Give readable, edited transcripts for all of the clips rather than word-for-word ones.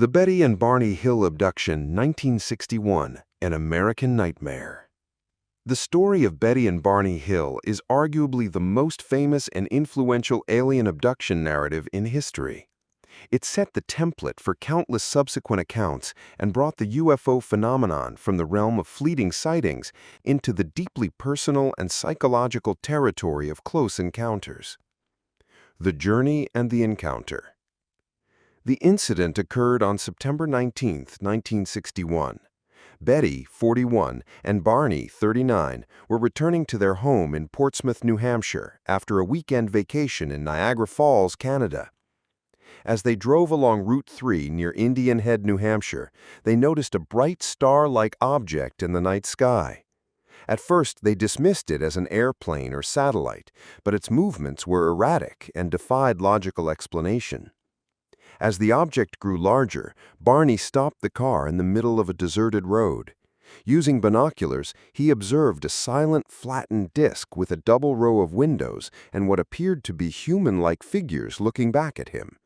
The Betty and Barney Hill Abduction, 1961, An American Nightmare. The story of Betty and Barney Hill is arguably the most famous and influential alien abduction narrative in history. It set the template for countless subsequent accounts and brought the UFO phenomenon from the realm of fleeting sightings into the deeply personal and psychological territory of close encounters. The Journey and the Encounter. The incident occurred on September 19, 1961. Betty, 41, and Barney, 39, were returning to their home in Portsmouth, New Hampshire, after a weekend vacation in Niagara Falls, Canada. As they drove along Route 3 near Indian Head, New Hampshire, they noticed a bright star-like object in the night sky. At first, they dismissed it as an airplane or satellite, but its movements were erratic and defied logical explanation. As the object grew larger, Barney stopped the car in the middle of a deserted road. Using binoculars, he observed a silent, flattened disc with a double row of windows and what appeared to be human-like figures looking back at him.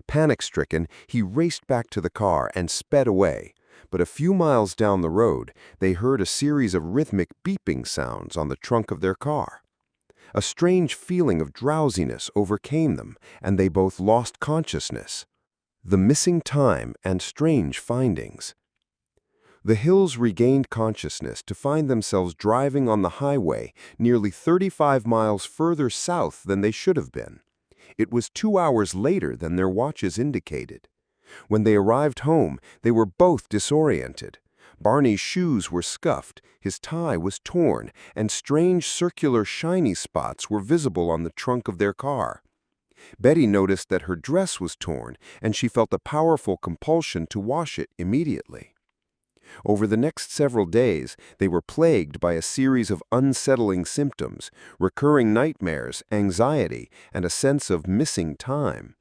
Panic-stricken, he raced back to the car and sped away. But a few miles down the road, they heard a series of rhythmic beeping sounds on the trunk of their car. A strange feeling of drowsiness overcame them, and they both lost consciousness. The Missing Time and Strange Findings. The Hills regained consciousness to find themselves driving on the highway nearly 35 miles further south than they should have been. It was 2 hours later than their watches indicated. When they arrived home, they were both disoriented. Barney's shoes were scuffed, his tie was torn, and strange circular shiny spots were visible on the trunk of their car. Betty noticed that her dress was torn, and she felt a powerful compulsion to wash it immediately. Over the next several days, they were plagued by a series of unsettling symptoms, recurring nightmares, anxiety, and a sense of missing time.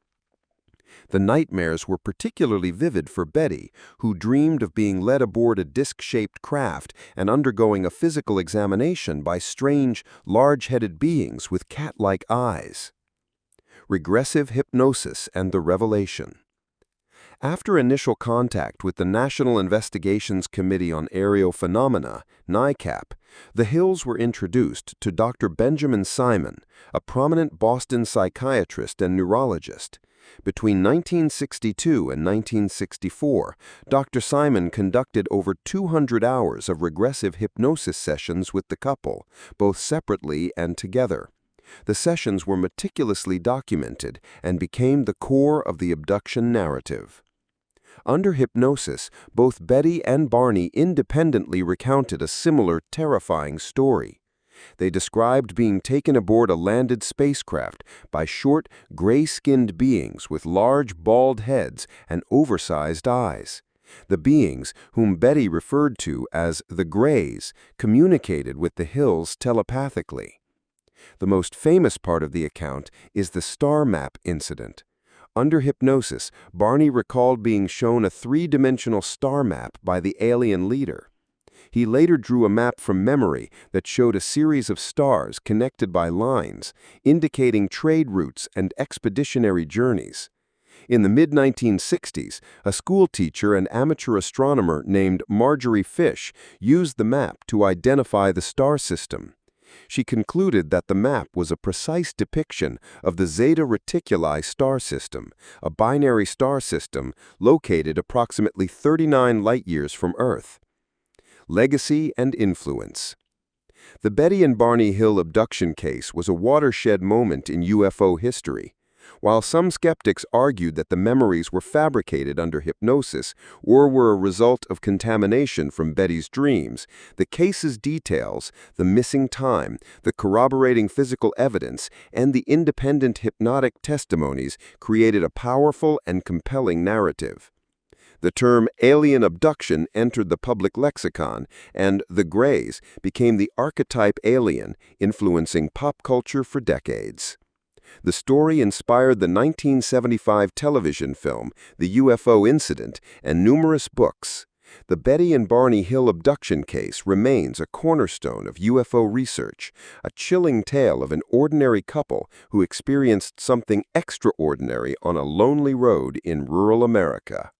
The nightmares were particularly vivid for Betty, who dreamed of being led aboard a disc-shaped craft and undergoing a physical examination by strange, large-headed beings with cat-like eyes. Regressive hypnosis and the revelation. After initial contact with the National Investigations Committee on Aerial Phenomena, NICAP, the Hills were introduced to Dr. Benjamin Simon, a prominent Boston psychiatrist and neurologist. Between 1962 and 1964, Dr. Simon conducted over 200 hours of regressive hypnosis sessions with the couple, both separately and together. The sessions were meticulously documented and became the core of the abduction narrative. Under hypnosis, both Betty and Barney independently recounted a similar terrifying story. They described being taken aboard a landed spacecraft by short, gray-skinned beings with large, bald heads and oversized eyes. The beings, whom Betty referred to as the Greys, communicated with the Hills telepathically. The most famous part of the account is the star map incident. Under hypnosis, Barney recalled being shown a three-dimensional star map by the alien leader. He later drew a map from memory that showed a series of stars connected by lines, indicating trade routes and expeditionary journeys. In the mid-1960s, a schoolteacher and amateur astronomer named Marjorie Fish used the map to identify the star system. She concluded that the map was a precise depiction of the Zeta Reticuli star system, a binary star system located approximately 39 light-years from Earth. Legacy and influence. The Betty and Barney Hill abduction case was a watershed moment in UFO history. While some skeptics argued that the memories were fabricated under hypnosis or were a result of contamination from Betty's dreams, the case's details, the missing time, the corroborating physical evidence, and the independent hypnotic testimonies created a powerful and compelling narrative. The term alien abduction entered the public lexicon, and the Greys became the archetype alien, influencing pop culture for decades. The story inspired the 1975 television film, The UFO Incident, and numerous books. The Betty and Barney Hill abduction case remains a cornerstone of UFO research, a chilling tale of an ordinary couple who experienced something extraordinary on a lonely road in rural America.